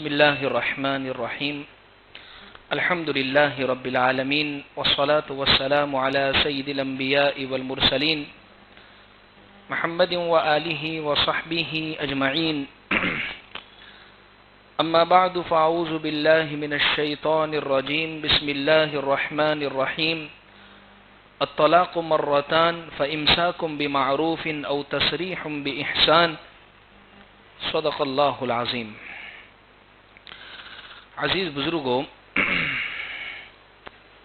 بسم الله الرحمن الرحيم الحمد لله رب العالمين والصلاة والسلام على سيد الأنبياء والمرسلين محمد وآله وصحبه أجمعين أما بعد فأعوذ بالله من الشيطان الرجيم بسم الله الرحمن الرحيم الطلاق مرتان فإمساك بمعروف أو تسريح بإحسان صدق اللہ العظیم۔ عزیز بزرگوں،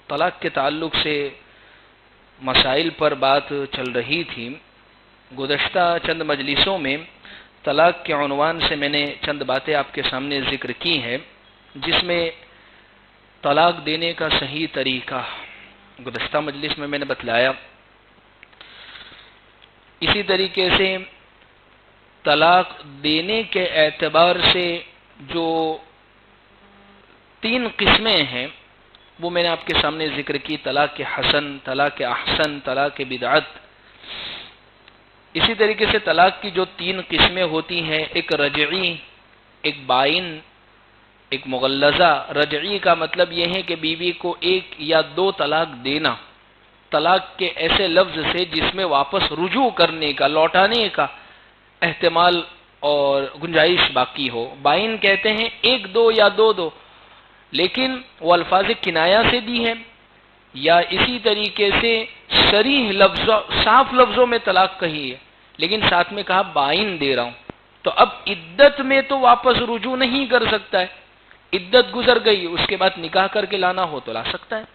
طلاق کے تعلق سے مسائل پر بات چل رہی تھی۔ گزشتہ چند مجلسوں میں طلاق کے عنوان سے میں نے چند باتیں آپ کے سامنے ذکر کی ہیں، جس میں طلاق دینے کا صحیح طریقہ گزشتہ مجلس میں نے بتلایا۔ اسی طریقے سے طلاق دینے کے اعتبار سے جو تین قسمیں ہیں وہ میں نے آپ کے سامنے ذکر کی: طلاق حسن، طلاق احسن، طلاق بدعت۔ اسی طریقے سے طلاق کی جو تین قسمیں ہوتی ہیں، ایک رجعی، ایک بائن، ایک مغلظہ۔ رجعی کا مطلب یہ ہے کہ بیوی کو ایک یا دو طلاق دینا، طلاق کے ایسے لفظ سے جس میں واپس رجوع کرنے کا، لوٹانے کا احتمال اور گنجائش باقی ہو۔ بائن کہتے ہیں ایک دو یا دو، لیکن وہ الفاظ کنایہ سے دی ہے، یا اسی طریقے سے صریح لفظوں، صاف لفظوں میں طلاق کہی ہے، لیکن ساتھ میں کہا بائن دے رہا ہوں، تو اب عدت میں تو واپس رجوع نہیں کر سکتا ہے، عدت گزر گئی، اس کے بعد نکاح کر کے لانا ہو تو لا سکتا ہے۔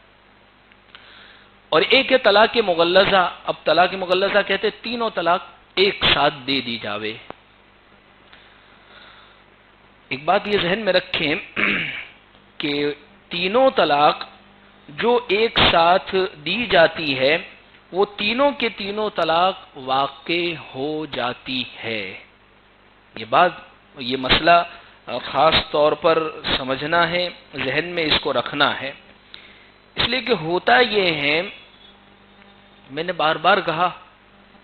اور ایک ہے طلاق مغلظہ۔ اب طلاق مغلظہ کہتے ہیں تینوں طلاق ایک ساتھ دے دی جاوے۔ ایک بات یہ ذہن میں رکھیں کہ تینوں طلاق جو ایک ساتھ دی جاتی ہے وہ تینوں کے تینوں طلاق واقع ہو جاتی ہے۔ یہ مسئلہ خاص طور پر سمجھنا ہے، ذہن میں اس کو رکھنا ہے، اس لیے کہ ہوتا یہ ہے، میں نے بار بار کہا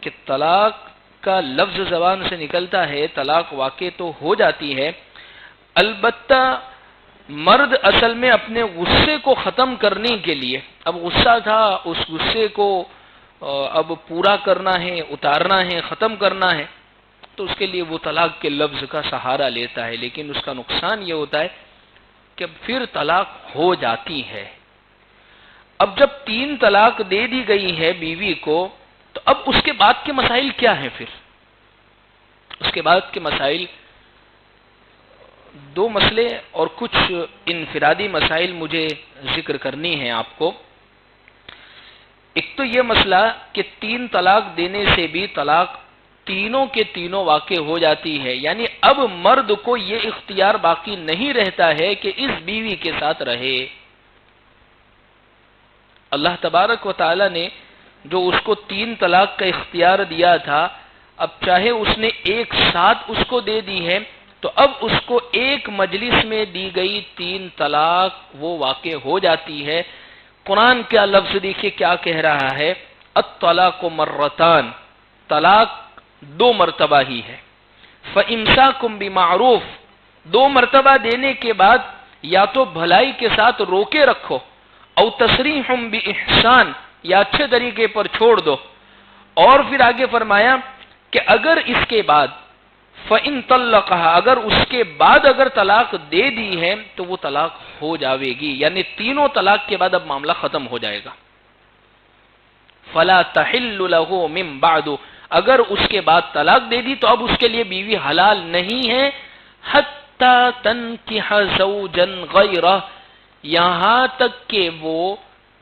کہ طلاق کا لفظ زبان سے نکلتا ہے، طلاق واقع تو ہو جاتی ہے، البتہ مرد اصل میں اپنے غصے کو ختم کرنے کے لیے، اب غصہ تھا، اس غصے کو اب پورا کرنا ہے، اتارنا ہے، ختم کرنا ہے، تو اس کے لیے وہ طلاق کے لفظ کا سہارا لیتا ہے، لیکن اس کا نقصان یہ ہوتا ہے کہ پھر طلاق ہو جاتی ہے۔ اب جب تین طلاق دے دی گئی ہے بیوی کو، تو اب اس کے بعد کے مسائل کیا ہیں؟ پھر اس کے بعد کے مسائل دو مسئلے اور کچھ انفرادی مسائل مجھے ذکر کرنی ہیں آپ کو۔ ایک تو یہ مسئلہ کہ تین طلاق دینے سے بھی طلاق تینوں کے تینوں واقع ہو جاتی ہے، یعنی اب مرد کو یہ اختیار باقی نہیں رہتا ہے کہ اس بیوی کے ساتھ رہے۔ اللہ تبارک و تعالی نے جو اس کو تین طلاق کا اختیار دیا تھا، اب چاہے اس نے ایک ساتھ اس کو دے دی ہے، تو اب اس کو ایک مجلس میں دی گئی تین طلاق وہ واقع ہو جاتی ہے۔ قرآن کیا لفظ دیکھیے کیا کہہ رہا ہے، الطلاق مرتان، طلاق دو مرتبہ ہی ہے، فَإِمْسَاكُمْ بِمَعْرُوف، دو مرتبہ دینے کے بعد یا تو بھلائی کے ساتھ روکے رکھو، او تسریح بِإِحْسَان، یا اچھے طریقے پر چھوڑ دو۔ اور پھر آگے فرمایا کہ اگر اس کے بعد فَإِن طَلَّقَهَا، اگر اس کے بعد اگر طلاق دے دی ہے تو وہ طلاق ہو جاوے گی، یعنی تینوں طلاق کے بعد اب معاملہ ختم ہو جائے گا۔ فَلَا تَحِلُّ لَهُ مِن بَعْدُ، اگر اس کے بعد طلاق دے دی تو اب اس کے لیے بیوی حلال نہیں ہے، حَتَّى تَنْكِحَ زَوْجًا غَيْرَهُ، یہاں تک کہ وہ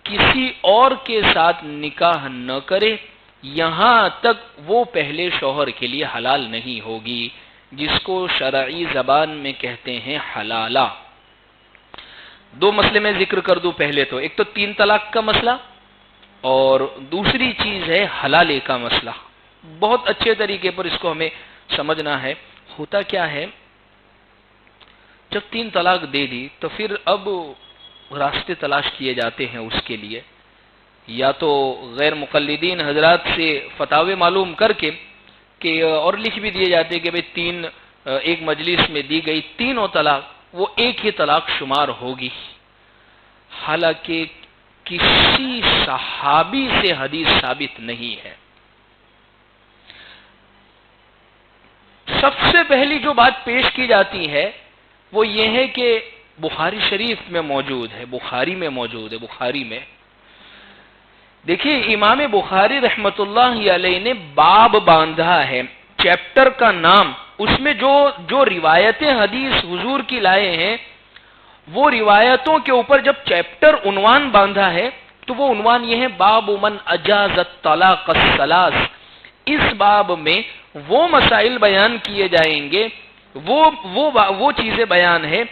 کسی اور کے ساتھ نکاح نہ کرے، یہاں تک وہ پہلے شوہر کے لیے حلال نہیں ہوگی، جس کو شرعی زبان میں کہتے ہیں حلالہ۔ دو مسئلے میں ذکر کر دوں، پہلے تو ایک تو تین طلاق کا مسئلہ، اور دوسری چیز ہے حلالے کا مسئلہ۔ بہت اچھے طریقے پر اس کو ہمیں سمجھنا ہے۔ ہوتا کیا ہے، جب تین طلاق دے دی تو پھر اب راستے تلاش کیے جاتے ہیں اس کے لیے، یا تو غیر مقلدین حضرات سے فتاوے معلوم کر کے کہ اور لکھ بھی دیے جاتے کہ بھئی ایک مجلس میں دی گئی تینوں طلاق، وہ ایک ہی طلاق شمار ہوگی، حالانکہ کسی صحابی سے حدیث ثابت نہیں ہے۔ سب سے پہلی جو بات پیش کی جاتی ہے وہ یہ ہے کہ بخاری شریف میں موجود ہے، بخاری میں موجود ہے۔ بخاری میں دیکھیے امام بخاری رحمت اللہ علیہ نے باب باندھا ہے، چیپٹر کا نام، اس میں جو روایتیں حدیث حضور کی لائے ہیں وہ روایتوں کے اوپر جب چیپٹر عنوان باندھا ہے تو وہ عنوان یہ ہے باب من اجاز الطلاق الثلاث۔ اس باب میں وہ مسائل بیان کیے جائیں گے، وہ چیزیں بیان ہے،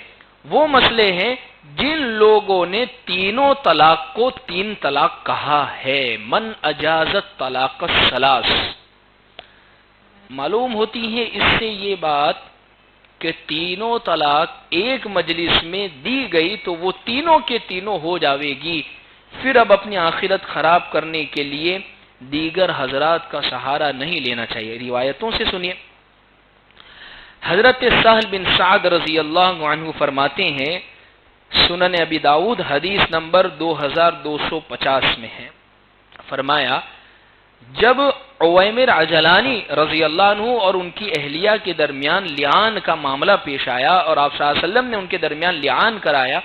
وہ مسئلے ہیں جن لوگوں نے تینوں طلاق کو تین طلاق کہا ہے۔ من اجاز الطلاق الثلاث، معلوم ہوتی ہے اس سے یہ بات کہ تینوں طلاق ایک مجلس میں دی گئی تو وہ تینوں کے تینوں ہو جاوے گی، پھر اب اپنی آخرت خراب کرنے کے لیے دیگر حضرات کا سہارا نہیں لینا چاہیے۔ روایتوں سے سنیے، حضرت سہل بن سعد رضی اللہ عنہ فرماتے ہیں، سنن ابی داؤد حدیث نمبر 2250 میں ہے، فرمایا جب عویمر عجلانی رضی اللہ عنہ اور ان کی اہلیہ کے درمیان لعان کا معاملہ پیش آیا اور آپ صلی اللہ علیہ وسلم نے ان کے درمیان لعان کرایا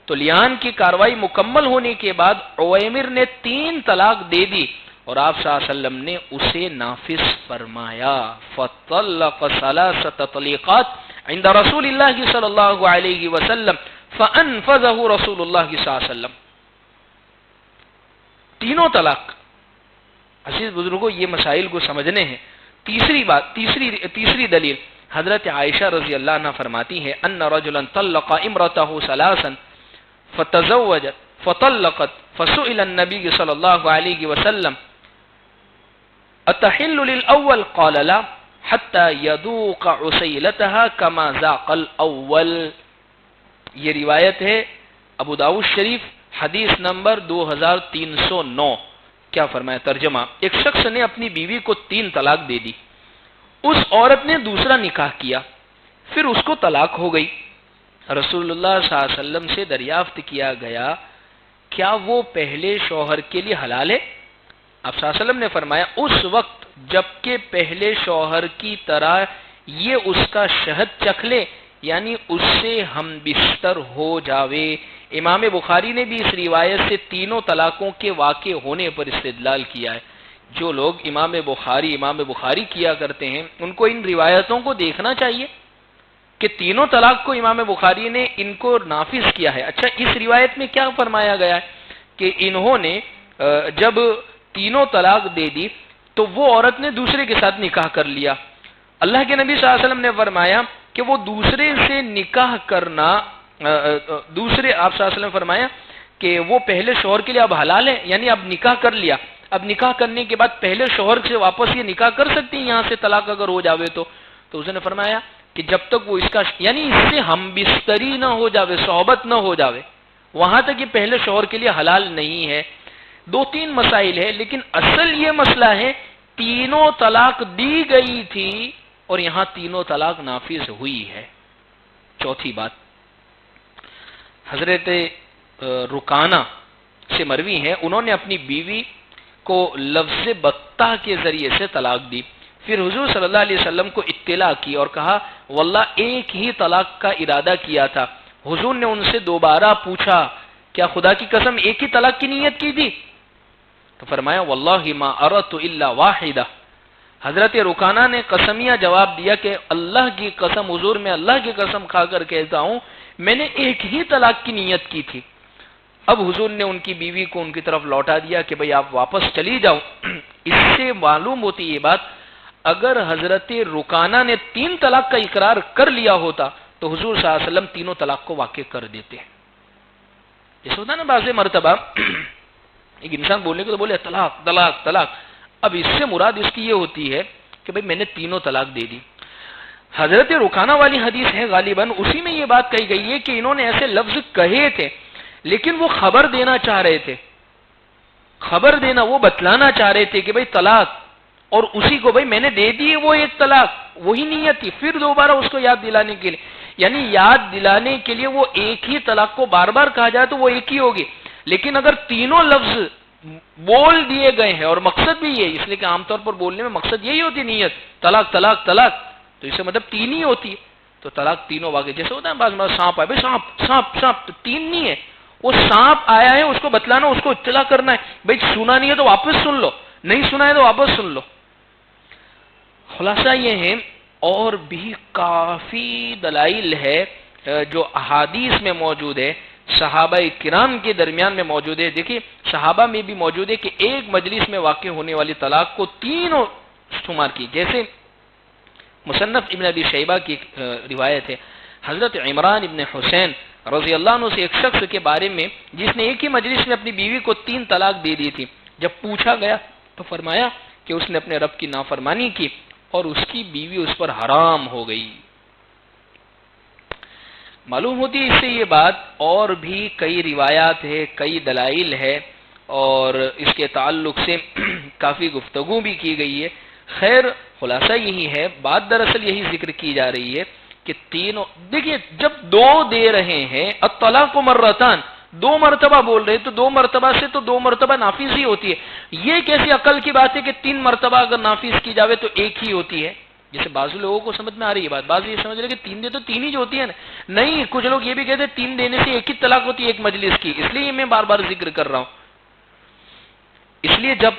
تو لعان کی کاروائی مکمل ہونے کے بعد عویمر نے 3 طلاق دے دی اور آپ صلی اللہ علیہ وسلم نے اسے نافذ فرمایا۔ فطلق 3 تطلیقات عند رسول اللہ صلی اللہ علیہ وسلم فانفذه رسول اللہ صلی اللہ علیہ وسلم۔ تینوں طلاق، عزیز بزرگوں یہ مسائل کو سمجھنے ہیں۔ تیسری دلیل حضرت عائشہ رضی اللہ عنہ فرماتی ہے ان رجلا طلق امرته 3 فتزوجت فطلقت فسئل النبي صلی اللہ علیہ وسلم اتحل للاول قال لا حتى يذوق عسيلتها كما ذاق الاول۔ یہ روایت ہے ابو داؤد شریف حدیث نمبر 2309۔ کیا فرمایا ترجمہ، ایک شخص نے اپنی بیوی کو 3 طلاق دے دی، اس عورت نے دوسرا نکاح کیا، پھر اس کو طلاق ہو گئی۔ رسول اللہ صلی اللہ علیہ وسلم سے دریافت کیا گیا کیا وہ پہلے شوہر کے لیے حلال ہے؟ آپ صلی اللہ علیہ وسلم نے فرمایا اس وقت جبکہ پہلے شوہر کی طرح یہ اس کا شہد چکھ لے، یعنی اس سے ہم بستر ہو جاوے۔ امام بخاری نے بھی اس روایت سے تینوں طلاقوں کے واقع ہونے پر استدلال کیا ہے۔ جو لوگ امام بخاری کیا کرتے ہیں ان کو ان روایتوں کو دیکھنا چاہیے کہ تینوں طلاق کو امام بخاری نے ان کو نافذ کیا ہے۔ اچھا اس روایت میں کیا فرمایا گیا ہے کہ انہوں نے جب تینوں طلاق دے دی تو وہ عورت نے دوسرے کے ساتھ نکاح کر لیا۔ اللہ کے نبی صلی اللہ علیہ وسلم نے فرمایا کہ وہ دوسرے سے نکاح کرنا، آپ صلی اللہ علیہ وسلم نے فرمایا کہ وہ پہلے شوہر کے لیے اب حلال ہے، یعنی اب نکاح کر لیا، اب نکاح کرنے کے بعد پہلے شوہر سے واپس یہ نکاح کر سکتی ہیں یہاں سے طلاق اگر ہو جاوے تو اس نے فرمایا کہ جب تک وہ اس کا یعنی اس سے ہم بستری نہ ہو جاوے، صحبت نہ ہو جاوے، وہاں تک یہ پہلے شوہر کے لیے حلال نہیں ہے۔ 2-3 مسائل ہے لیکن اصل یہ مسئلہ ہے تینوں طلاق دی گئی تھی اور یہاں تینوں طلاق نافذ ہوئی ہے۔ چوتھی بات حضرت رکانہ سے مروی ہے، انہوں نے اپنی بیوی کو لفظ بتہ کے ذریعے سے طلاق دی، پھر حضور صلی اللہ علیہ وسلم کو اطلاع کی اور کہا واللہ ایک ہی طلاق کا ارادہ کیا تھا۔ حضور نے ان سے دوبارہ پوچھا کیا خدا کی قسم ایک ہی طلاق کی نیت کی تھی؟ تو فرمایا واللہ ما اردت الا واحدہ۔ حضرت رکانہ نے قسمیہ جواب دیا کہ اللہ کی قسم حضور میں اللہ کی قسم کھا کر کہتا ہوں میں نے ایک ہی طلاق کی نیت کی تھی۔ اب حضور نے ان کی بیوی کو ان کی طرف لوٹا دیا کہ بھئی آپ واپس چلی جاؤ۔ اس سے معلوم ہوتی یہ بات اگر حضرت رکانہ نے 3 طلاق کا اقرار کر لیا ہوتا تو حضور صلی اللہ علیہ وسلم تینوں طلاق کو واقع کر دیتے۔ جیسے ہوتا نا بعض مرتبہ ایک انسان بولنے کو تو بولے طلاق طلاق طلاق، اب اس سے مراد اس کی یہ ہوتی ہے کہ بھئی میں نے تینوں طلاق دے دی۔ حضرت رکانہ والی حدیث ہے غالباً اسی میں یہ بات کہی گئی ہے کہ انہوں نے ایسے لفظ کہے تھے لیکن وہ خبر دینا چاہ رہے تھے، خبر دینا، وہ بتلانا چاہ رہے تھے کہ بھئی طلاق، اور اسی کو بھئی میں نے دے دی وہ ایک طلاق، وہی نیت تھی، پھر دوبارہ اس کو یاد دلانے کے لیے یعنی یاد دلانے کے لیے وہ ایک ہی طلاق کو بار بار کہا جائے تو وہ ایک ہی ہوگی، لیکن اگر تینوں لفظ بول دیے گئے ہیں اور مقصد بھی یہ، اس لیے کہ عام طور پر بولنے میں مقصد یہی ہوتی ہے نیت، طلاق طلاق طلاق، تو اسے مطلب تین ہی ہوتی ہے، تو طلاق تینوں واقع جیسے ہوتا ہے بعض سانپ آئے، سانپ سانپ سانپ، تو تین نہیں ہے، وہ سانپ آیا ہے اس کو بتلانا، اس کو اطلاع کرنا ہے، بھائی سنا نہیں ہے تو واپس سن لو، نہیں سنا ہے تو واپس سن لو۔ خلاصہ یہ ہے، اور بھی کافی دلائل ہے جو احادیث میں موجود ہے، صحابہ کرام کے درمیان میں موجود ہے۔ دیکھیے صحابہ میں بھی موجود ہے کہ ایک مجلس میں واقع ہونے والی طلاق کو تینوں شمار کی، جیسے مصنف ابن ابی شیبہ کی روایت ہے، حضرت عمران ابن حسین رضی اللہ عنہ سے ایک شخص کے بارے میں جس نے ایک ہی مجلس میں اپنی بیوی کو 3 طلاق دے دی تھی، جب پوچھا گیا تو فرمایا کہ اس نے اپنے رب کی نافرمانی کی اور اس کی بیوی اس پر حرام ہو گئی۔ معلوم ہوتی ہے اس سے یہ بات، اور بھی کئی روایات ہے، کئی دلائل ہے، اور اس کے تعلق سے کافی گفتگو بھی کی گئی ہے۔ خیر خلاصہ یہی ہے، بات دراصل یہی ذکر کی جا رہی ہے کہ تینوں، دیکھیے جب 2 دے رہے ہیں، الطلاق مرتان، 2 مرتبہ بول رہے تو 2 مرتبہ سے تو 2 مرتبہ نافذ ہی ہوتی ہے۔ یہ کیسی عقل کی بات ہے کہ 3 مرتبہ اگر نافذ کی جاوے تو ایک ہی ہوتی ہے؟ جیسے بعض لوگوں کو سمجھ میں آ رہی ہے بات، بعض یہ سمجھ رہے کہ 3 دے تو 3 ہی جو ہوتی ہے نا، نہیں، کچھ لوگ یہ بھی کہتے ہیں 3 دینے سے ایک ہی طلاق ہوتی ہے ایک مجلس کی، اس لیے میں بار بار ذکر کر رہا ہوں۔ اس لیے جب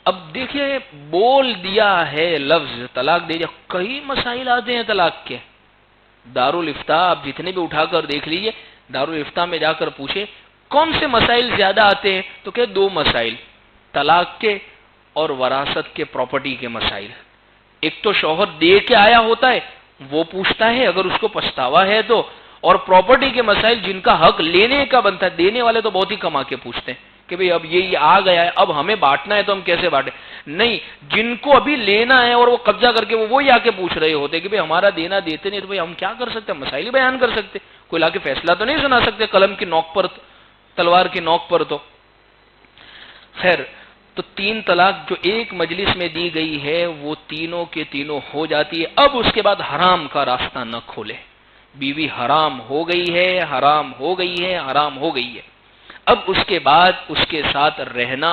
اب دیکھیے بول دیا ہے لفظ طلاق دے دیا، کئی مسائل آتے ہیں طلاق کے۔ دارالفتاء آپ جتنے بھی اٹھا کر دیکھ لیجئے، دارالفتاء میں جا کر پوچھے کون سے مسائل زیادہ آتے ہیں، تو کہ 2 مسائل، طلاق کے اور وراثت کے، پراپرٹی کے مسائل۔ ایک تو شوہر دے کے آیا ہوتا ہے وہ پوچھتا ہے اگر اس کو پچھتاوا ہے تو، اور پراپرٹی کے مسائل جن کا حق لینے کا بنتا ہے، دینے والے تو بہت ہی کم آ کے پوچھتے ہیں کہ بھئی اب یہ آ گیا ہے، اب ہمیں بانٹنا ہے تو ہم کیسے بانٹیں، نہیں، جن کو ابھی لینا ہے اور وہ قبضہ کر کے وہی آ کے پوچھ رہے ہوتے کہ بھئی ہمارا دینا دیتے نہیں، تو بھئی ہم کیا کر سکتے ہیں، مسائل بیان کر سکتے، کوئی لا کے فیصلہ تو نہیں سنا سکتے قلم کی نوک پر، تلوار کی نوک پر۔ تو خیر، تو 3 طلاق جو ایک مجلس میں دی گئی ہے وہ تینوں کے تینوں ہو جاتی ہے۔ اب اس کے بعد حرام کا راستہ نہ کھولے، بیوی حرام ہو گئی ہے، حرام ہو گئی ہے، حرام ہو گئی ہے۔ اب اس کے بعد اس کے ساتھ رہنا،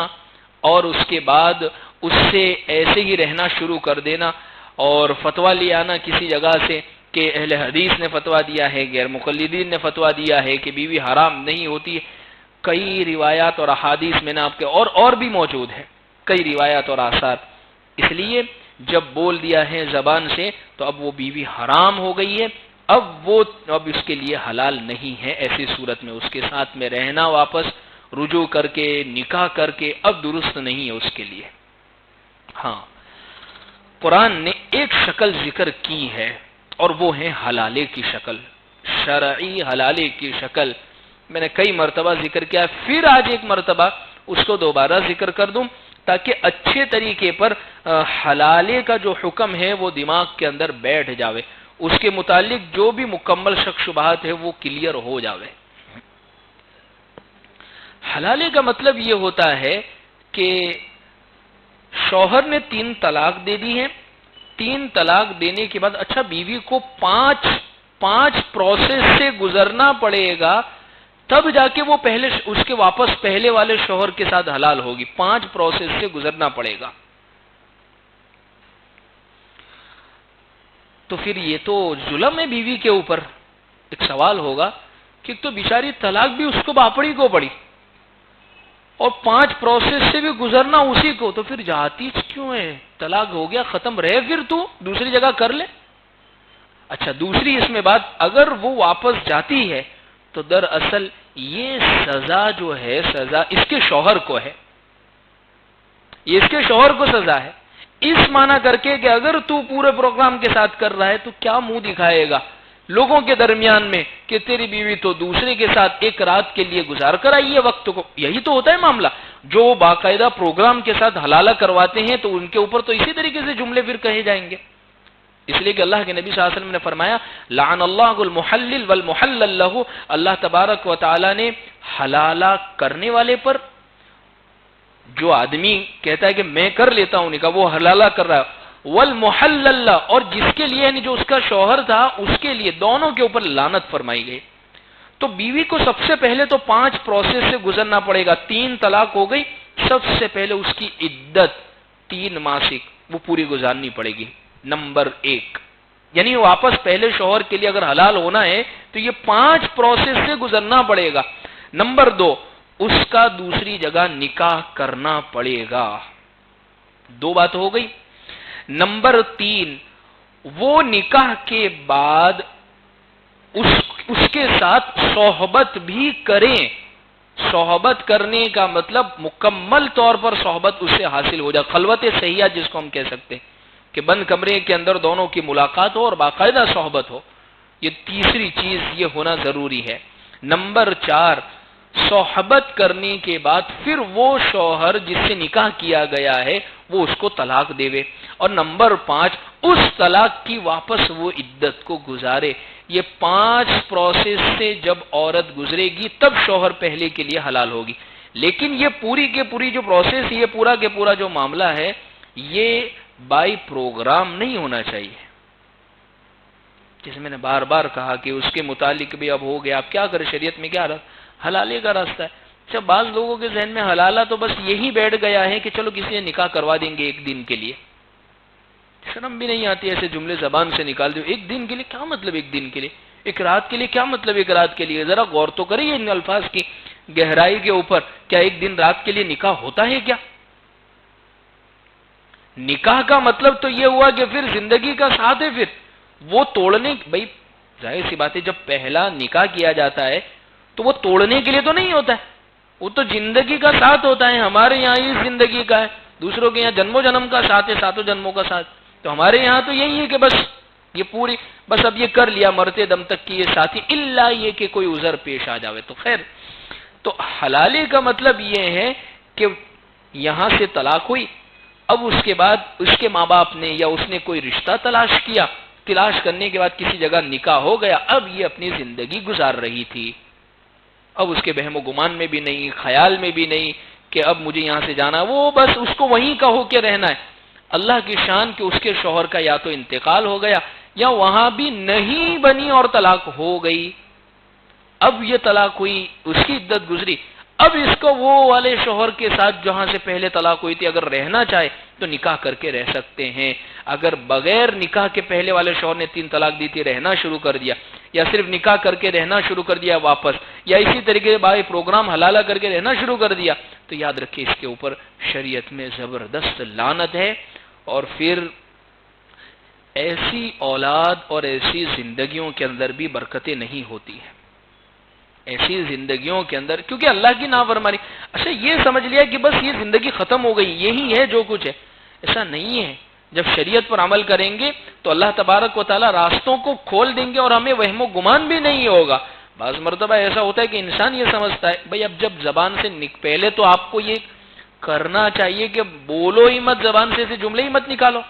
اور اس کے بعد اس سے ایسے ہی رہنا شروع کر دینا، اور فتویٰ لے آنا کسی جگہ سے کہ اہل حدیث نے فتویٰ دیا ہے، غیر مقلدین نے فتویٰ دیا ہے کہ بیوی حرام نہیں ہوتی ہے۔ کئی روایات اور احادیث میں نے آپ کے اور بھی موجود ہے، کئی روایات اور آثار۔ اس لیے جب بول دیا ہے زبان سے تو اب وہ بیوی حرام ہو گئی ہے، اب اس کے لیے حلال نہیں ہے، ایسی صورت میں اس کے ساتھ میں رہنا، واپس رجوع کر کے نکاح کر کے اب درست نہیں ہے اس کے لیے۔ ہاں، قرآن نے ایک شکل ذکر کی ہے اور وہ ہے حلالے کی شکل، شرعی حلالے کی شکل۔ میں نے کئی مرتبہ ذکر کیا، پھر آج ایک مرتبہ اس کو دوبارہ ذکر کر دوں تاکہ اچھے طریقے پر حلالے کا جو حکم ہے وہ دماغ کے اندر بیٹھ جاوے، اس کے متعلق جو بھی مکمل شک شبہات ہے وہ کلیئر ہو جاوے۔ حلالے کا مطلب یہ ہوتا ہے کہ شوہر نے 3 طلاق دے دی ہیں، 3 طلاق دینے کے بعد اچھا بیوی کو 5 پروسیس سے گزرنا پڑے گا، تب جا کے وہ اس کے واپس پہلے والے شوہر کے ساتھ حلال ہوگی، 5 پروسیس سے گزرنا پڑے گا۔ تو پھر یہ تو ظلم ہے بیوی کے اوپر۔ ایک سوال ہوگا کہ تو بیچاری طلاق بھی اس کو باپڑی کو پڑی اور 5 پروسیس سے بھی گزرنا اسی کو، تو پھر جاتی کیوں ہے؟ طلاق ہو گیا، ختم رہے، پھر تو دوسری جگہ کر لے۔ اچھا، دوسری اس میں بات، اگر وہ واپس جاتی ہے تو دراصل یہ سزا جو ہے، سزا اس کے شوہر کو ہے، یہ اس کے شوہر کو سزا ہے، اس معنی کر کے کہ اگر تو پورے پروگرام کے ساتھ کر رہا ہے تو کیا منہ دکھائے گا لوگوں کے درمیان میں کہ تیری بیوی تو دوسرے کے ساتھ ایک رات کے لیے گزار کر آئی ہے وقت کو۔ یہی تو ہوتا ہے معاملہ، جو باقاعدہ پروگرام کے ساتھ حلالہ کرواتے ہیں تو ان کے اوپر تو اسی طریقے سے جملے پھر کہے جائیں گے۔ اس لیے کہ اللہ کے نبی صلی اللہ علیہ وسلم نے فرمایا لعن اللہ المحلل والمحلل لہ، اللہ تبارک و تعالی نے حلالہ کرنے والے پر، جو آدمی کہتا ہے کہ میں کر لیتا ہوں نکاح، وہ حلالہ کر رہا ہے، والمحلل، اور جس کے لیے یعنی جو اس کا شوہر تھا اس کے لیے، دونوں کے اوپر لعنت فرمائی گئی۔ تو بیوی کو سب سے پہلے تو 5 پروسیس سے گزرنا پڑے گا۔ 3 طلاق ہو گئی، سب سے پہلے اس کی عدت 3 ماسک وہ پوری گزارنی پڑے گی، نمبر 1۔ یعنی واپس پہلے شوہر کے لیے اگر حلال ہونا ہے تو یہ 5 پروسیس سے گزرنا پڑے گا۔ نمبر 2، اس کا دوسری جگہ نکاح کرنا پڑے گا۔ 2 بات ہو گئی۔ نمبر 3، وہ نکاح کے بعد اس کے ساتھ صحبت بھی کریں۔ صحبت کرنے کا مطلب مکمل طور پر صحبت اس سے حاصل ہو جائے، خلوت صحیحہ جس کو ہم کہہ سکتے ہیں کہ بند کمرے کے اندر دونوں کی ملاقات ہو اور باقاعدہ صحبت ہو۔ یہ تیسری چیز یہ ہونا ضروری ہے۔ نمبر 4، صحبت کرنے کے بعد پھر وہ شوہر جس سے نکاح کیا گیا ہے وہ اس کو طلاق دے، اور نمبر 5، اس طلاق کی واپس وہ عدت کو گزارے۔ یہ 5 پروسیس سے جب عورت گزرے گی تب شوہر پہلے کے لیے حلال ہوگی۔ لیکن یہ پوری کے پوری جو پروسیس، یہ پورا کے پورا جو معاملہ ہے، یہ بائی پروگرام نہیں ہونا چاہیے۔ جیسے میں نے بار بار کہا کہ اس کے متعلق بھی اب ہو گیا، اب کیا کرے، شریعت میں کیا حلالے کا راستہ ہے۔ اچھا، بعض لوگوں کے ذہن میں حلالہ تو بس یہی بیٹھ گیا ہے کہ چلو کسی نے نکاح کروا دیں گے 1 دن کے لیے۔ شرم بھی نہیں آتی ایسے جملے زبان سے نکال دو، 1 دن کے لیے کیا مطلب 1 دن کے لیے، 1 رات کے لیے کیا مطلب 1 رات کے لیے؟ ذرا غور تو کریے ان الفاظ کی گہرائی کے اوپر، کیا 1 دن رات کے لیے نکاح ہوتا ہے کیا؟ نکاح کا مطلب تو یہ ہوا کہ پھر زندگی کا ساتھ ہے، پھر وہ توڑنے، بھائی ظاہر سی بات ہے جب پہلا نکاح کیا جاتا ہے تو وہ توڑنے کے لیے تو نہیں ہوتا ہے، وہ تو زندگی کا ساتھ ہوتا ہے۔ ہمارے یہاں اس زندگی کا ہے، دوسروں کے یہاں جنم و جنم کا ساتھ ہے، 7 جنموں کا ساتھ۔ تو ہمارے یہاں تو یہی ہے کہ بس یہ پوری، بس اب یہ کر لیا مرتے دم تک کی یہ ساتھی، الا یہ کہ کوئی عذر پیش آ جاوے تو خیر۔ تو حلالے کا مطلب یہ ہے کہ یہاں سے طلاق ہوئی، اب اس کے بعد اس کے ماں باپ نے یا اس نے کوئی رشتہ تلاش کیا، تلاش کرنے کے بعد کسی جگہ نکاح ہو گیا، اب یہ اپنی زندگی گزار رہی تھی، اب اس کے بہم و گمان میں بھی نہیں، خیال میں بھی نہیں کہ اب مجھے یہاں سے جانا، وہ بس اس کو وہیں کا ہو کے رہنا ہے۔ اللہ کی شان کہ اس کے شوہر کا یا تو انتقال ہو گیا یا وہاں بھی نہیں بنی اور طلاق ہو گئی، اب یہ طلاق ہوئی، اس کی عدت گزری، اب اس کو وہ والے شوہر کے ساتھ جہاں سے پہلے طلاق ہوئی تھی اگر رہنا چاہے تو نکاح کر کے رہ سکتے ہیں۔ اگر بغیر نکاح کے پہلے والے شوہر نے 3 طلاق دی تھی، رہنا شروع کر دیا، یا صرف نکاح کر کے رہنا شروع کر دیا واپس، یا اسی طریقے سے بائی پروگرام حلالہ کر کے رہنا شروع کر دیا، تو یاد رکھیے اس کے اوپر شریعت میں زبردست لعنت ہے، اور پھر ایسی اولاد اور ایسی زندگیوں کے اندر بھی برکتیں نہیں ہوتی ہیں، ایسی زندگیوں کے اندر، کیونکہ اللہ کی نافرمانی۔ اچھا یہ سمجھ لیا کہ بس یہ زندگی ختم ہو گئی، یہی ہے جو کچھ ہے، ایسا نہیں ہے۔ جب شریعت پر عمل کریں گے تو اللہ تبارک و تعالی راستوں کو کھول دیں گے اور ہمیں وہم و گمان بھی نہیں ہوگا۔ بعض مرتبہ ایسا ہوتا ہے کہ انسان یہ سمجھتا ہے بھئی اب جب زبان سے پہلے تو آپ کو یہ کرنا چاہیے کہ بولو ہی مت، زبان سے جملے ہی مت نکالو،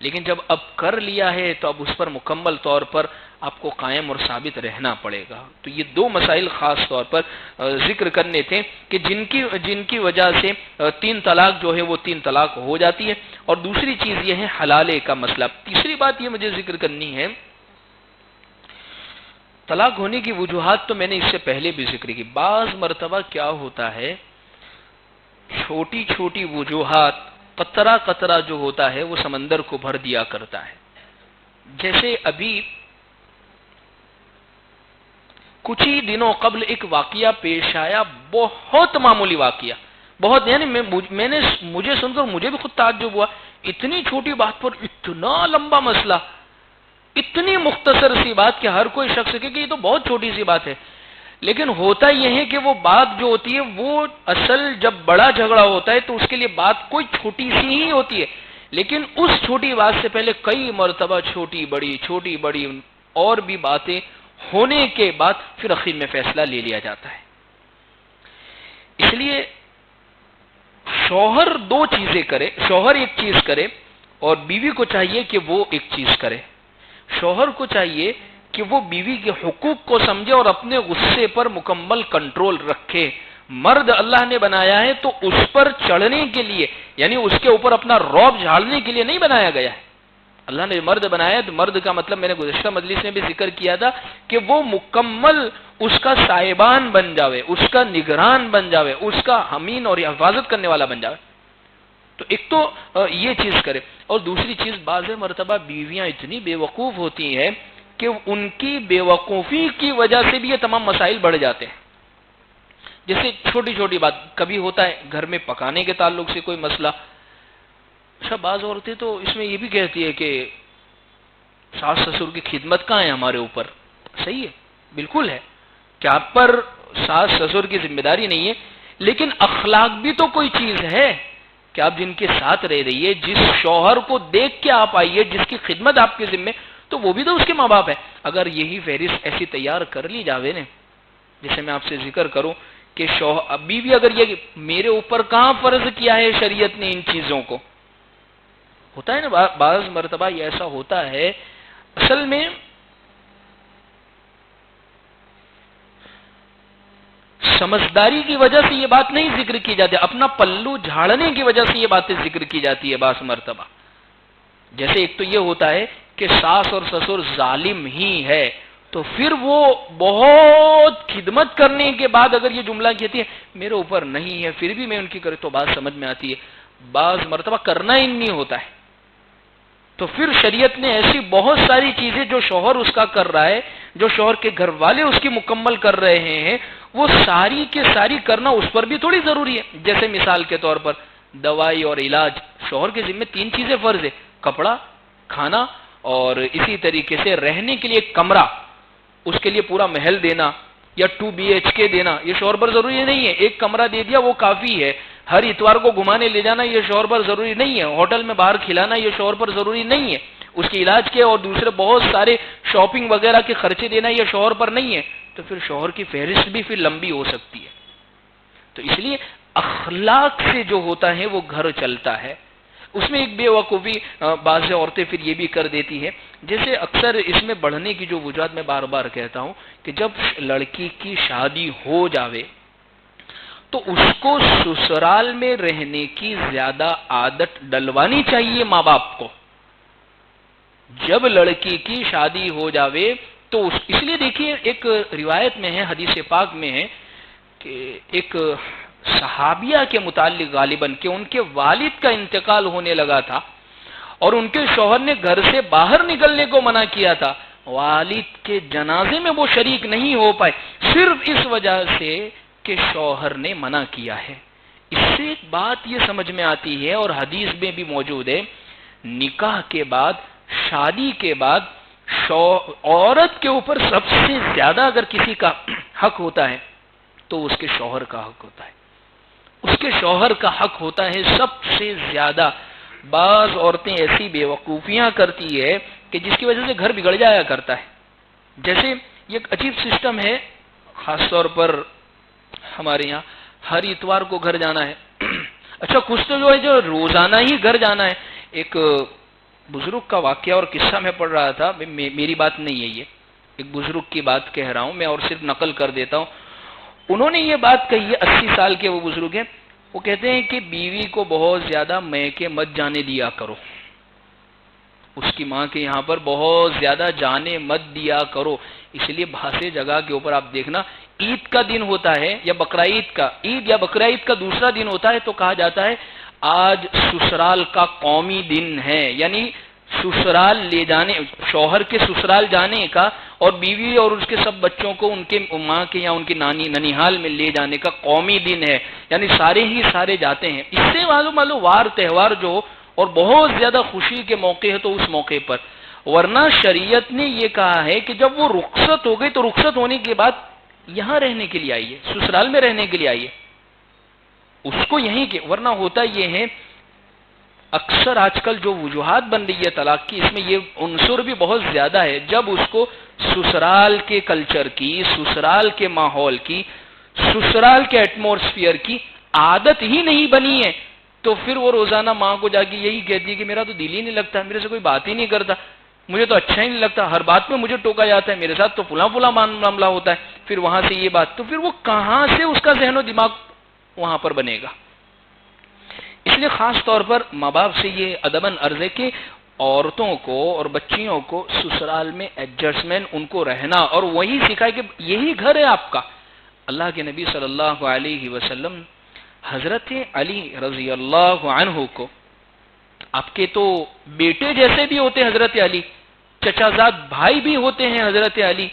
لیکن جب اب کر لیا ہے تو اب اس پر مکمل طور پر آپ کو قائم اور ثابت رہنا پڑے گا۔ تو یہ 2 مسائل خاص طور پر ذکر کرنے تھے کہ جن کی وجہ سے 3 طلاق جو ہے وہ 3 طلاق ہو جاتی ہے، اور دوسری چیز یہ ہے حلالے کا مسئلہ۔ تیسری بات یہ مجھے ذکر کرنی ہے، طلاق ہونے کی وجوہات تو میں نے اس سے پہلے بھی ذکر کی۔ بعض مرتبہ کیا ہوتا ہے، چھوٹی چھوٹی وجوہات، قطرہ قطرہ جو ہوتا ہے وہ سمندر کو بھر دیا کرتا ہے۔ جیسے ابھی کچھ ہی دنوں قبل ایک واقعہ پیش آیا، بہت معمولی واقعہ، بہت، یعنی مجھے سن کر مجھے بھی خود تعجب ہوا، اتنی چھوٹی بات پر اتنا لمبا مسئلہ، اتنی مختصر سی بات کہ ہر کوئی شخص کہ یہ تو بہت چھوٹی سی بات ہے، لیکن ہوتا یہ ہے کہ وہ بات جو ہوتی ہے وہ اصل جب بڑا جھگڑا ہوتا ہے تو اس کے لیے بات کوئی چھوٹی سی ہی ہوتی ہے، لیکن اس چھوٹی بات سے پہلے کئی مرتبہ چھوٹی بڑی اور بھی باتیں ہونے کے بعد پھر اخیر میں فیصلہ لے لیا جاتا ہے۔ اس لیے شوہر 2 چیزیں کرے، شوہر ایک چیز کرے اور بیوی کو چاہیے کہ وہ ایک چیز کرے۔ شوہر کو چاہیے کہ وہ بیوی کے حقوق کو سمجھے اور اپنے غصے پر مکمل کنٹرول رکھے، مرد اللہ نے بنایا ہے تو اس پر چڑھنے کے لیے، یعنی اس کے اوپر اپنا رعب جھاڑنے کے لیے نہیں بنایا گیا ہے۔ اللہ نے مرد بنایا ہے تو مرد کا مطلب میں نے گزشتہ مجلس میں بھی ذکر کیا تھا کہ وہ مکمل اس کا سائبان بن جاوے، اس کا نگران بن جاوے، اس کا حمین اور حفاظت کرنے والا بن جاوے۔ تو ایک تو یہ چیز کرے، اور دوسری چیز بعض مرتبہ بیویاں اتنی بے وقوف ہوتی ہیں کہ ان کی بے وقوفی کی وجہ سے بھی یہ تمام مسائل بڑھ جاتے ہیں۔ جیسے چھوٹی چھوٹی بات کبھی ہوتا ہے گھر میں پکانے کے تعلق سے کوئی مسئلہ، اچھا بعض عورتیں تو اس میں یہ بھی کہتی ہے کہ ساس سسر کی خدمت کہاں ہے ہمارے اوپر؟ صحیح ہے، بالکل ہے کہ آپ پر ساس سسر کی ذمہ داری نہیں ہے، لیکن اخلاق بھی تو کوئی چیز ہے کہ آپ جن کے ساتھ رہ رہی ہے، جس شوہر کو دیکھ کے آپ آئیے، جس کی خدمت آپ کے ذمہ، تو وہ بھی تو اس کے ماں باپ ہے۔ اگر یہی فہرست ایسی تیار کر لی جاوے نا، جیسے میں آپ سے ذکر کروں کہ شوہر بیوی اگر یہ میرے اوپر کہاں فرض کیا ہے شریعت نے ان چیزوں کو، ہوتا ہے نا بعض مرتبہ یہ ایسا ہوتا ہے۔ اصل میں سمجھداری کی وجہ سے یہ بات نہیں ذکر کی جاتی، اپنا پلو جھاڑنے کی وجہ سے یہ باتیں ذکر کی جاتی ہے بعض مرتبہ۔ جیسے ایک تو یہ ہوتا ہے کہ ساس اور سسر ظالم ہی ہے، تو پھر وہ بہت خدمت کرنے کے بعد اگر یہ جملہ کہتی ہے میرے اوپر نہیں ہے پھر بھی میں ان کی کرے، تو بات سمجھ میں آتی ہے۔ بعض مرتبہ کرنا ہی نہیں ہوتا ہے، تو پھر شریعت نے ایسی بہت ساری چیزیں جو شوہر اس کا کر رہا ہے، جو شوہر کے گھر والے اس کی مکمل کر رہے ہیں، وہ ساری کے ساری کرنا اس پر بھی تھوڑی ضروری ہے۔ جیسے مثال کے طور پر دوائی اور علاج، شوہر کے ذمہ 3 چیزیں فرض ہے: کپڑا، کھانا، اور اسی طریقے سے رہنے کے لیے ایک کمرہ، اس کے لیے پورا محل دینا یا 2 BHK دینا، یہ شوہر پر ضروری نہیں ہے۔ ایک کمرہ دے دیا وہ کافی ہے۔ ہر اتوار کو گھمانے لے جانا یہ شوہر پر ضروری نہیں ہے۔ ہوٹل میں باہر کھلانا یہ شوہر پر ضروری نہیں ہے۔ اس کے علاج کے اور دوسرے بہت سارے شاپنگ وغیرہ کے خرچے دینا یہ شوہر پر نہیں ہے۔ تو پھر شوہر کی فہرست بھی پھر لمبی ہو سکتی ہے۔ تو اس لیے اخلاق سے جو ہوتا ہے وہ گھر چلتا ہے۔ اس میں ایک بے وقوفی بعض عورتیں پھر یہ بھی کر دیتی ہیں، جیسے اکثر اس میں بڑھنے کی جو وجوہات میں بار بار کہتا ہوں کہ جب لڑکی کی شادی ہو جاوے تو اس کو سسرال میں رہنے کی زیادہ عادت ڈلوانی چاہیے ماں باپ کو۔ جب لڑکی کی شادی ہو جاوے تو اس لیے دیکھیے ایک روایت میں ہے، حدیث پاک میں ہے کہ ایک صحابیہ کے متعلق غالباً کہ ان کے والد کا انتقال ہونے لگا تھا اور ان کے شوہر نے گھر سے باہر نکلنے کو منع کیا تھا، والد کے جنازے میں وہ شریک نہیں ہو پائے صرف اس وجہ سے کہ شوہر نے منع کیا ہے۔ اس سے ایک بات یہ سمجھ میں آتی ہے اور حدیث میں بھی موجود ہے، نکاح کے بعد، شادی کے بعد عورت کے اوپر سب سے زیادہ اگر کسی کا حق ہوتا ہے تو اس کے شوہر کا حق ہوتا ہے، اس کے شوہر کا حق ہوتا ہے سب سے زیادہ۔ بعض عورتیں ایسی بے وقوفیاں کرتی ہے کہ جس کی وجہ سے گھر بگڑ جایا کرتا ہے۔ جیسے یہ ایک عجیب سسٹم ہے، خاص طور پر ہمارے یہاں ہر اتوار کو گھر جانا ہے۔ اچھا کچھ تو جو ہے جو روزانہ ہی گھر جانا ہے۔ ایک بزرگ کا واقعہ اور قصہ میں پڑھ رہا تھا، میری بات نہیں ہے، یہ ایک بزرگ کی بات کہہ رہا ہوں میں اور صرف نقل کر دیتا ہوں۔ انہوں نے یہ بات کہی ہے، 80 سال کے وہ بزرگ ہیں، وہ کہتے ہیں کہ بیوی کو بہت زیادہ میکے مت جانے دیا کرو، اس کی ماں کے یہاں پر بہت زیادہ جانے مت دیا کرو۔ اس لیے بھاسے جگہ کے اوپر آپ دیکھنا، عید کا دن ہوتا ہے یا بقرعید کا، عید یا بقرعید کا دوسرا دن ہوتا ہے تو کہا جاتا ہے آج سسرال کا قومی دن ہے، یعنی سسرال لے جانے، شوہر کے سسرال جانے کا اور بیوی اور اس کے سب بچوں کو ان کے ماں کے یا ان کی ننیحال میں لے جانے کا قومی دن ہے، یعنی سارے ہی سارے جاتے ہیں۔ اس سے معلوم وار تہوار جو اور بہت زیادہ خوشی کے موقع ہے تو اس موقع پر، ورنہ شریعت نے یہ کہا ہے کہ جب وہ رخصت ہو گئی تو رخصت ہونے کے بعد یہاں رہنے کے لیے آئیے، سسرال میں رہنے کے لیے آئیے، اس کو یہیں کے۔ ورنہ ہوتا یہ ہے اکثر آج کل جو وجوہات بن رہی ہے طلاق کی، اس میں یہ عنصر بھی بہت زیادہ ہے، جب اس کو سسرال کے کلچر کی، سسرال کے ماحول کی، سسرال کے ایٹماسفیئر کی عادت ہی نہیں بنی ہے تو پھر وہ روزانہ ماں کو جا کے یہی کہتی ہے کہ میرا تو دل ہی نہیں لگتا، میرے سے کوئی بات ہی نہیں کرتا، مجھے تو اچھا ہی نہیں لگتا، ہر بات میں مجھے ٹوکا جاتا ہے، میرے ساتھ تو فلاں معاملہ ہوتا ہے۔ پھر وہاں سے یہ بات، تو پھر وہ کہاں سے اس کا ذہن و دماغ وہاں پر بنے گا؟ اس لیے خاص طور پر ماں باپ سے یہ ادباً عرض ہے کہ عورتوں کو اور بچیوں کو سسرال میں ایڈجسٹمنٹ ان کو رہنا، اور وہی سکھائے کہ یہی گھر ہے آپ کا۔ اللہ کے نبی صلی اللہ علیہ وسلم حضرت علی رضی اللہ عنہ کو، آپ کے تو بیٹے جیسے بھی ہوتے حضرت علی، چچا زاد بھائی بھی ہوتے ہیں حضرت علی،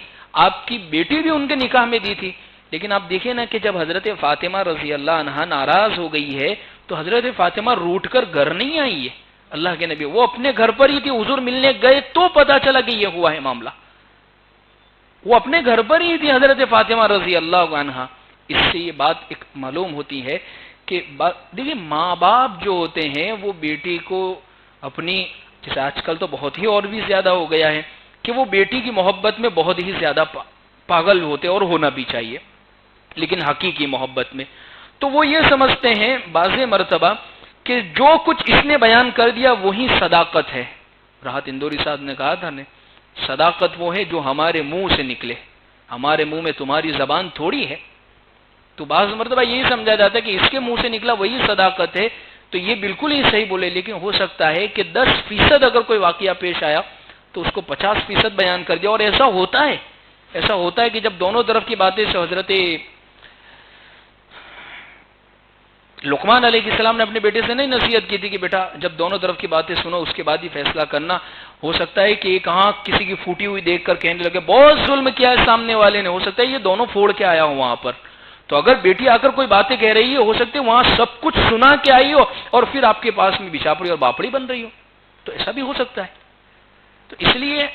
آپ کی بیٹی بھی ان کے نکاح میں دی تھی، لیکن آپ دیکھیں نا کہ جب حضرت فاطمہ رضی اللہ عنہا ناراض ہو گئی ہے تو حضرت فاطمہ روٹ کر گھر نہیں آئی ہے اللہ کے نبی، وہ اپنے گھر پر ہی تھی، حضور ملنے گئے تو پتا چلا کہ یہ ہوا ہے معاملہ، وہ اپنے گھر پر ہی تھی حضرت فاطمہ رضی اللہ عنہا۔ اس سے یہ بات ایک معلوم ہوتی ہے کہ دیکھیے ماں باپ جو ہوتے ہیں وہ بیٹی کو اپنی، جیسے آج کل تو بہت ہی اور بھی زیادہ ہو گیا ہے کہ وہ بیٹی کی محبت میں بہت ہی زیادہ پاگل ہوتے اور ہونا بھی چاہیے، لیکن حقیقی محبت میں تو وہ یہ سمجھتے ہیں بعض مرتبہ کہ جو کچھ اس نے بیان کر دیا وہی صداقت ہے۔ راحت اندوری صاحب نے کہا تھا صداقت وہ ہے جو ہمارے منہ سے نکلے، ہمارے منہ میں تمہاری زبان تھوڑی ہے۔ تو بعض مرتبہ یہی سمجھا جاتا ہے کہ اس کے منہ سے نکلا وہی صداقت ہے، تو یہ بالکل ہی صحیح بولے، لیکن ہو سکتا ہے کہ 10% اگر کوئی واقعہ پیش آیا تو اس کو 50% بیان کر دیا، اور ایسا ہوتا ہے کہ جب دونوں طرف کی باتیں سے حضرت لقمان علیہ السلام نے اپنے بیٹے سے نہیں نصیحت کی تھی کہ بیٹا جب دونوں طرف کی باتیں سنو اس کے بعد ہی فیصلہ کرنا، ہو سکتا ہے کہ کہاں کسی کی پھوٹی ہوئی دیکھ کر کہنے لگے بہت ظلم کیا ہے سامنے والے نے، ہو سکتا ہے یہ دونوں پھوڑ کے آیا ہو وہاں پر، تو اگر بیٹی آ کر کوئی باتیں کہہ رہی ہے ہو سکتا ہے وہاں سب کچھ سنا کے آئی ہو اور پھر آپ کے پاس میں بچاپڑی اور باپڑی بن رہی ہو، تو ایسا بھی ہو سکتا ہے۔ تو اس لیے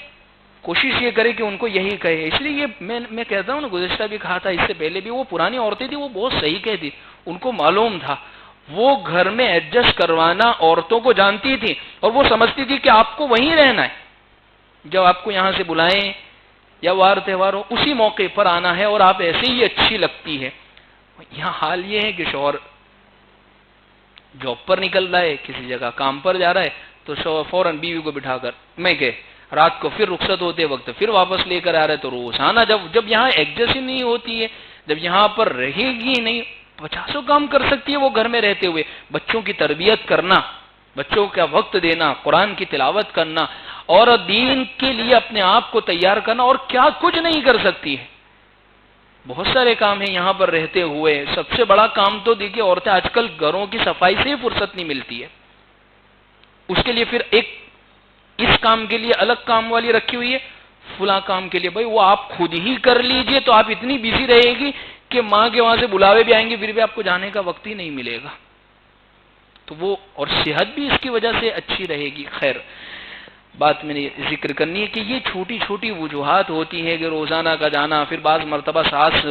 کوشش یہ کرے کہ ان کو یہی کہے، اس لیے یہ میں کہتا ہوں نا، گزشتہ بھی کہا تھا، اس سے پہلے بھی وہ پرانی عورتیں تھیں وہ بہت صحیح کہتی، ان کو معلوم تھا، وہ گھر میں ایڈجسٹ کروانا عورتوں کو جانتی تھی، اور وہ سمجھتی تھی کہ آپ کو وہیں رہنا ہے، جب آپ کو یہاں سے بلائیں یا وار تہوار ہو اسی موقع پر آنا ہے، اور آپ ایسے ہی اچھی لگتی ہے۔ یہاں حال یہ ہے کہ شوہر جاب پر نکل رہا ہے، کسی جگہ کام پر جا رہا ہے، تو شوہر فوراً بیوی کو بٹھا کر میں کہ رات کو پھر رخصت ہوتے وقت پھر واپس لے کر آ رہا ہے، تو روزانہ جب یہاں ایڈجسٹ ہی نہیں ہوتی ہے، جب یہاں پر رہے گی نہیں، 50 کام کر سکتی ہے وہ گھر میں رہتے ہوئے، بچوں کی تربیت کرنا، بچوں کا وقت دینا، قرآن کی تلاوت کرنا، اور دین کے لیے اپنے آپ کو تیار کرنا، اور کیا کچھ نہیں کر سکتی ہے۔ بہت سارے کام ہیں یہاں پر رہتے ہوئے، سب سے بڑا کام تو دیکھیے عورتیں آج کل گھروں کی صفائی سے ہی فرصت نہیں ملتی ہے، اس کے لیے پھر ایک اس کام کے لیے الگ کام والی رکھی ہوئی ہے، فلاں کام کے لیے بھائی وہ آپ خود ہی کر لیجئے، تو آپ اتنی بیزی رہے گی کہ ماں کے وہاں سے بلاوے بھی آئیں گے پھر بھی آپ کو جانے کا وقت ہی نہیں ملے گا، تو وہ اور صحت بھی اس کی وجہ سے اچھی رہے گی۔ خیر بات میں نے ذکر کرنی ہے کہ یہ چھوٹی چھوٹی وجوہات ہوتی ہیں کہ روزانہ کا جانا، پھر بعض مرتبہ ساس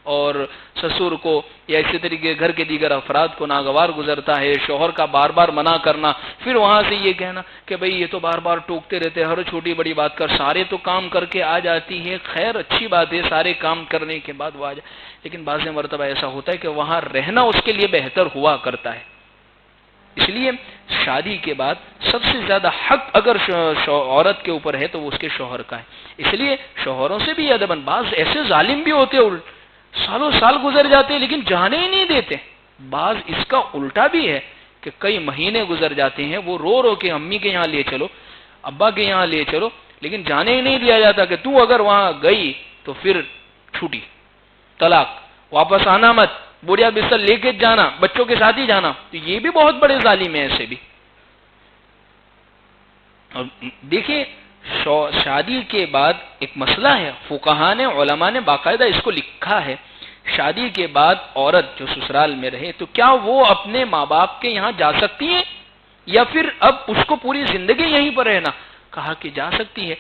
اور سسر کو یا اسی طریقے گھر کے دیگر افراد کو ناگوار گزرتا ہے، شوہر کا بار بار منع کرنا، پھر وہاں سے یہ کہنا کہ بھئی یہ تو بار بار ٹوکتے رہتے ہر چھوٹی بڑی بات کر، سارے تو کام کر کے آ جاتی ہے، خیر اچھی بات ہے سارے کام کرنے کے بعد وہ آ جائے، لیکن بعض مرتبہ ایسا ہوتا ہے کہ وہاں رہنا اس کے لیے بہتر ہوا کرتا ہے۔ اس لیے شادی کے بعد سب سے زیادہ حق اگر عورت کے اوپر ہے تو وہ اس کے شوہر کا ہے، اس لیے شوہروں سے بھی ادباً، بعض ایسے ظالم بھی ہوتے سالوں سال گزر جاتے لیکن جانے ہی نہیں دیتے، بعض اس کا الٹا بھی ہے کہ کئی مہینے گزر جاتے ہیں وہ رو رو کے امی کے یہاں لے چلو، ابا کے یہاں لے چلو، لیکن جانے ہی نہیں دیا جاتا کہ تو اگر وہاں گئی تو پھر چھوٹی، طلاق، واپس آنا مت، بڑھیا بستر لے کے جانا، بچوں کے ساتھ ہی جانا، تو یہ بھی بہت بڑے ظالم ہیں ایسے بھی۔ اور دیکھیے شادی کے بعد ایک مسئلہ ہے، فقہاء نے علماء نے باقاعدہ اس کو لکھا ہے، شادی کے بعد عورت جو سسرال میں رہے تو کیا وہ اپنے ماں باپ کے یہاں جا سکتی ہے یا پھر اب اس کو پوری زندگی یہیں پر رہنا؟ کہا کہ جا سکتی ہے،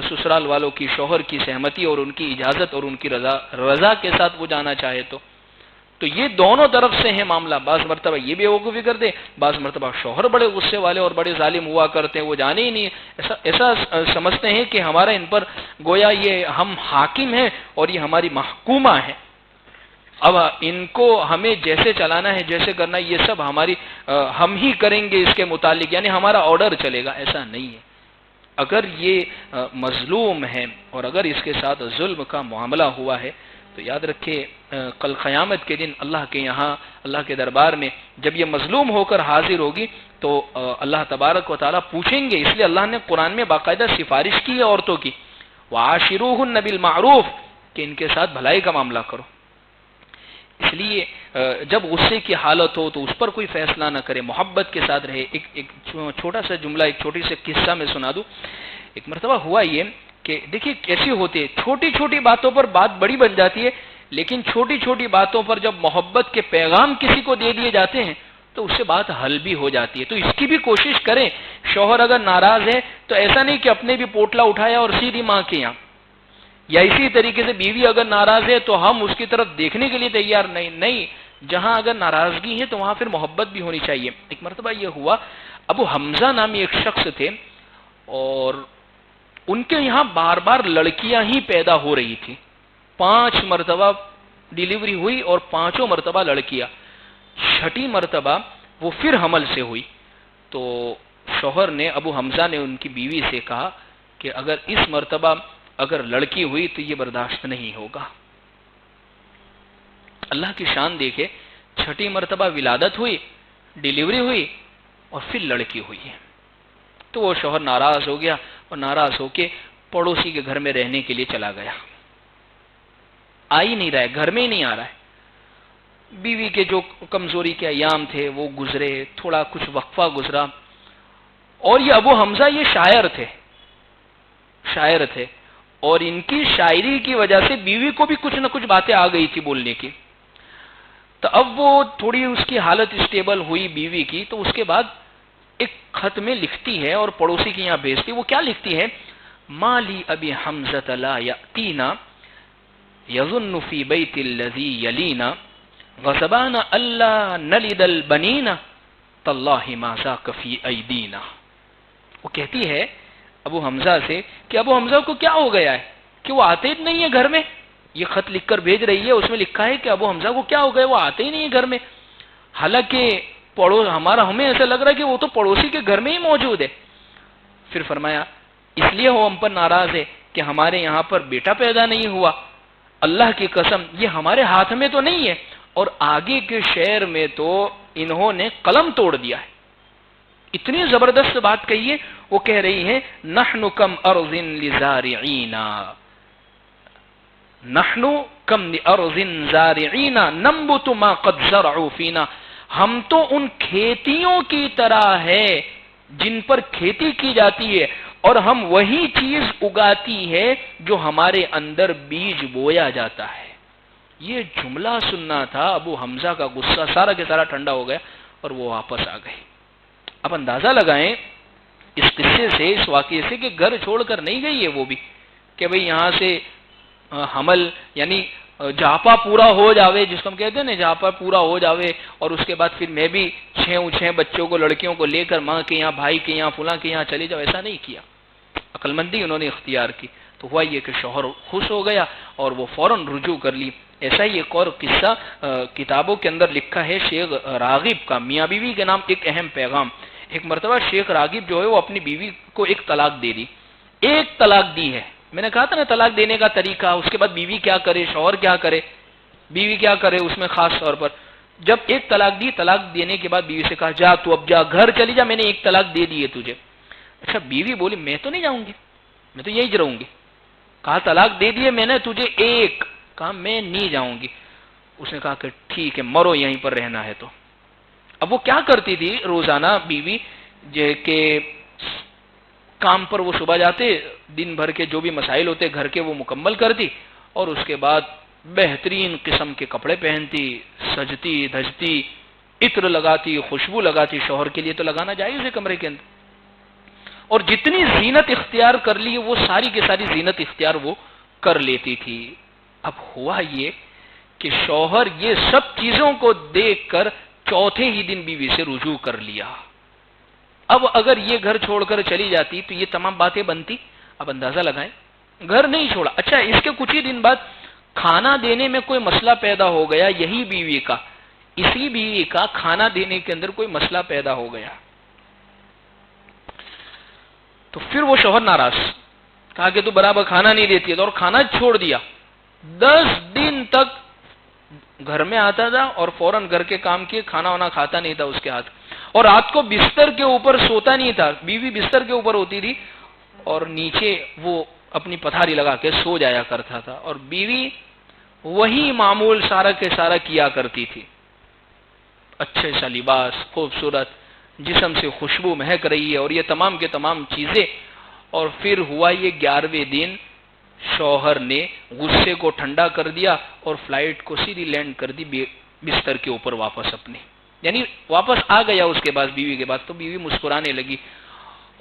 سسرال والوں کی، شوہر کی سہمتی اور ان کی اجازت اور ان کی رضا کے ساتھ وہ جانا چاہے تو یہ دونوں طرف سے ہے معاملہ، بعض مرتبہ یہ بے وقوفی کر دے، بعض مرتبہ شوہر بڑے غصے والے اور بڑے ظالم ہوا کرتے ہیں، وہ جانے ہی نہیں، ایسا سمجھتے ہیں کہ ہمارا ان پر گویا یہ ہم حاکم ہیں اور یہ ہماری محکومہ ہے، اب ان کو ہمیں جیسے چلانا ہے جیسے کرنا ہے یہ سب ہم ہی کریں گے اس کے متعلق، یعنی ہمارا آرڈر چلے گا، ایسا نہیں ہے۔ اگر یہ مظلوم ہے اور اگر اس کے ساتھ ظلم کا معاملہ ہوا ہے تو یاد رکھے کل قیامت کے دن اللہ کے یہاں، اللہ کے دربار میں جب یہ مظلوم ہو کر حاضر ہوگی تو اللہ تبارک و تعالیٰ پوچھیں گے. اس لیے اللہ نے قرآن میں باقاعدہ سفارش کی ہے عورتوں کی، وعاشروہن بالمعروف، کہ ان کے ساتھ بھلائی کا معاملہ کرو. اس لیے جب غصے کی حالت ہو تو اس پر کوئی فیصلہ نہ کرے، محبت کے ساتھ رہے. ایک چھوٹا سا جملہ، ایک چھوٹی سے قصہ میں سنا دوں. ایک مرتبہ ہوا یہ کہ دیکھیے کیسی ہوتی ہے، چھوٹی چھوٹی باتوں پر بات بڑی بن جاتی ہے، لیکن چھوٹی چھوٹی باتوں پر جب محبت کے پیغام کسی کو دے دیے جاتے ہیں تو اس سے بات حل بھی ہو جاتی ہے. تو اس کی بھی کوشش کریں. شوہر اگر ناراض ہے تو ایسا نہیں کہ اپنے بھی پوٹلا اٹھایا اور سیدھی ماں کے یہاں، یا اسی طریقے سے بیوی اگر ناراض ہے تو ہم اس کی طرف دیکھنے کے لیے تیار نہیں. جہاں اگر ناراضگی ہے تو وہاں پھر محبت بھی ہونی چاہیے. ایک مرتبہ یہ ہوا، ابو حمزہ نامی ایک شخص تھے اور ان کے یہاں بار بار لڑکیاں ہی پیدا ہو رہی تھی. 5 مرتبہ ڈیلیوری ہوئی اور 5 مرتبہ لڑکیاں. 6 مرتبہ وہ پھر حمل سے ہوئی. تو شوہر نے، ابو حمزہ نے ان کی بیوی سے کہا کہ اگر اس مرتبہ اگر لڑکی ہوئی تو یہ برداشت نہیں ہوگا. اللہ کی شان دیکھے، 6 مرتبہ ولادت ہوئی، ڈیلیوری ہوئی اور پھر لڑکی ہوئی ہے. تو وہ شوہر ناراض ہو گیا اور ناراض ہو کے پڑوسی کے گھر میں رہنے کے لیے چلا گیا. آ ہی نہیں رہا ہے، گھر میں ہی نہیں آ رہا ہے. بیوی کے جو کمزوری کے ایام تھے وہ گزرے، تھوڑا کچھ وقفہ گزرا، اور یہ ابو حمزہ یہ شاعر تھے اور ان کی شاعری کی وجہ سے بیوی کو بھی کچھ نہ کچھ باتیں آ گئی تھی بولنے کی. تو اب وہ تھوڑی اس کی حالت اسٹیبل ہوئی بیوی کی، تو اس کے بعد ایک خط میں لکھتی ہے اور پڑوسی کے یہاں بھیجتی. وہ کیا لکھتی ہے؟ مالی ابی حمزۃ لا یاتینا یظن فی بیت الذی یلینا غصبان اللہ نلد البنین تاللہ ما ذاک فی ایدینا. وہ کہتی ہے ابو حمزہ سے کہ ابو حمزہ کو کیا ہو گیا ہے کہ وہ آتے ہی نہیں ہے گھر میں. یہ خط لکھ کر بھیج رہی ہے، اس میں لکھا ہے کہ ابو حمزہ کو کیا ہو گیا، وہ آتے ہی نہیں ہے گھر میں. حالانکہ ہمیں ایسا لگ رہا ہے کہ وہ تو پڑوسی کے گھر میں ہی موجود ہے. پھر فرمایا اس لیے وہ ہم پر ناراض ہے کہ ہمارے یہاں پر بیٹا پیدا نہیں ہوا. اللہ کی قسم یہ ہمارے ہاتھ میں تو نہیں ہے. اور آگے کے شعر میں تو انہوں نے قلم توڑ دیا ہے. اتنی زبردست بات کہی ہے. وہ کہہ رہی ہے نحن کم ارض لزارعین، نحن کم ارض زارعین ننبت ما قد زرعوا فینا. ہم تو ان کھیتیوں کی طرح ہے جن پر کھیتی کی جاتی ہے، اور ہم وہی چیز اگاتی ہے جو ہمارے اندر بیج بویا جاتا ہے. یہ جملہ سننا تھا. ابو حمزہ کا غصہ سارا کے سارا ٹھنڈا ہو گیا اور وہ واپس آ گئے. اب اندازہ لگائیں اس قصے سے، اس واقعے سے، کہ گھر چھوڑ کر نہیں گئی ہے وہ بھی کہ بھئی یہاں سے حمل یعنی جاپا پورا ہو جاوے، جس کو ہم کہتے ہیں نا جاپا پورا ہو جاوے، اور اس کے بعد پھر میں بھی 6 بچوں کو، لڑکیوں کو لے کر ماں کے یہاں، بھائی کے یہاں، فلاں کے یہاں چلے جاؤ. ایسا نہیں کیا، عقل مندی انہوں نے اختیار کی. تو ہوا یہ کہ شوہر خوش ہو گیا اور وہ فوراً رجوع کر لی. ایسا ہی ایک اور قصہ کتابوں کے اندر لکھا ہے شیخ راغب کا، میاں بیوی کے نام ایک اہم پیغام. ایک مرتبہ شیخ راغب جو ہے وہ اپنی بیوی کو ایک طلاق دے دی. ایک طلاق دی ہے. میں نے کہا تھا نا طلاق دینے کا طریقہ، اس کے بعد بیوی کیا کرے، شوہر کیا کرے، بیوی کیا کرے اس میں خاص طور پر. جب ایک طلاق دی، طلاق دینے کے بعد بیوی سے کہا جا تو اب جا، گھر چلی جا، میں نے ایک طلاق دے دی ہے تجھے. اچھا بیوی بولی میں تو نہیں جاؤں گی، میں تو یہی رہوں گی. کہا طلاق دے دیے میں نے تجھے ایک، کہا میں نہیں جاؤں گی. اس نے کہا کہ ٹھیک ہے مرو یہیں پر رہنا ہے. تو اب وہ کیا کرتی تھی روزانہ بیوی کہ کام پر وہ صبح جاتے، دن بھر کے جو بھی مسائل ہوتے گھر کے وہ مکمل کرتی، اور اس کے بعد بہترین قسم کے کپڑے پہنتی، سجتی دھجتی، عطر لگاتی، خوشبو لگاتی. شوہر کے لیے تو لگانا جائز ہے کمرے کے اندر. اور جتنی زینت اختیار کر لی وہ ساری کی ساری زینت اختیار وہ کر لیتی تھی. اب ہوا یہ کہ شوہر یہ سب چیزوں کو دیکھ کر چوتھے ہی دن بیوی سے رجوع کر لیا. اب اگر یہ گھر چھوڑ کر چلی جاتی تو یہ تمام باتیں بنتی. اب اندازہ لگائیں، گھر نہیں چھوڑا. اچھا اس کے کچھ ہی دن بعد کھانا دینے میں کوئی مسئلہ پیدا ہو گیا. یہی بیوی کا، اسی بیوی کا کھانا دینے کے اندر کوئی مسئلہ پیدا ہو گیا. تو پھر وہ شوہر ناراض، کہا کہ تو برابر کھانا نہیں دیتی ہے، اور کھانا چھوڑ دیا۔ 10 دن تک گھر میں آتا تھا اور فوراً گھر کے کام کیے، کھانا وانا کھاتا نہیں تھا اس کے ہاتھ، اور رات کو بستر کے اوپر سوتا نہیں تھا، بیوی بستر کے اوپر ہوتی تھی اور نیچے وہ اپنی پتھاری لگا کے سو جایا کرتا تھا، اور بیوی وہی معمول سارا کے سارا کیا کرتی تھی، اچھے سا لباس، خوبصورت، جسم سے خوشبو مہک رہی ہے، اور یہ تمام کے تمام چیزیں۔ اور پھر ہوا یہ 11ویں دن شوہر نے غصے کو ٹھنڈا کر دیا اور فلائٹ کو سیدھی لینڈ کر دی بستر کے اوپر واپس اپنے، یعنی واپس آ گیا اس کے پاس بیوی کے پاس۔ تو بیوی مسکرانے لگی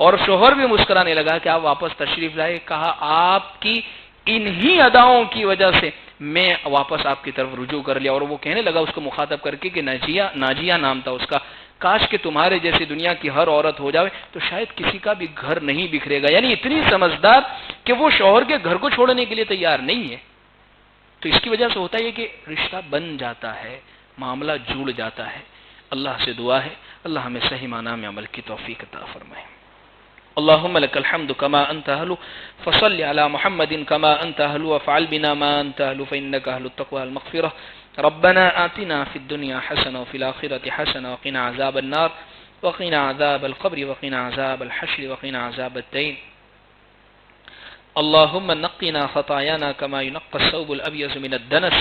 اور شوہر بھی مسکرانے لگا کہ آپ واپس تشریف لائے، کہا آپ کی انہی اداؤں کی وجہ سے میں واپس آپ کی طرف رجوع کر لیا۔ اور وہ کہنے لگا اس کو مخاطب کر کے کہ ناجیہ نام تھا اس کا، کاش کہ تمہارے جیسی دنیا کی ہر عورت ہو جاوے تو شاید کسی کا بھی گھر نہیں بکھرے گا، یعنی اتنی سمجھدار کہ وہ شوہر کے گھر کو چھوڑنے کے لیے تیار نہیں ہے۔ تو اس کی وجہ سے ہوتا ہے کہ رشتہ بن جاتا ہے، معاملہ جڑ جاتا ہے۔ اللہ سے دعا ہے اللہ ہمیں صحیح معنی میں عمل کی توفیق عطا فرمائے۔ اللهم لك الحمد كما أنت أهل، فصل على محمد كما أنت أهل، وافعل بنا ما أنت أهل، فإنك أهل التقوى والمغفرة۔ ربنا آتنا في الدنيا حسنة وفي الآخرة حسنة وقنا عذاب النار وقنا عذاب القبر وقنا عذاب الحشر وقنا عذاب الدين۔ اللهم نقنا خطايانا كما ينقى الثوب الأبيض من الدنس،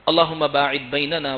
اللهم باعد بيننا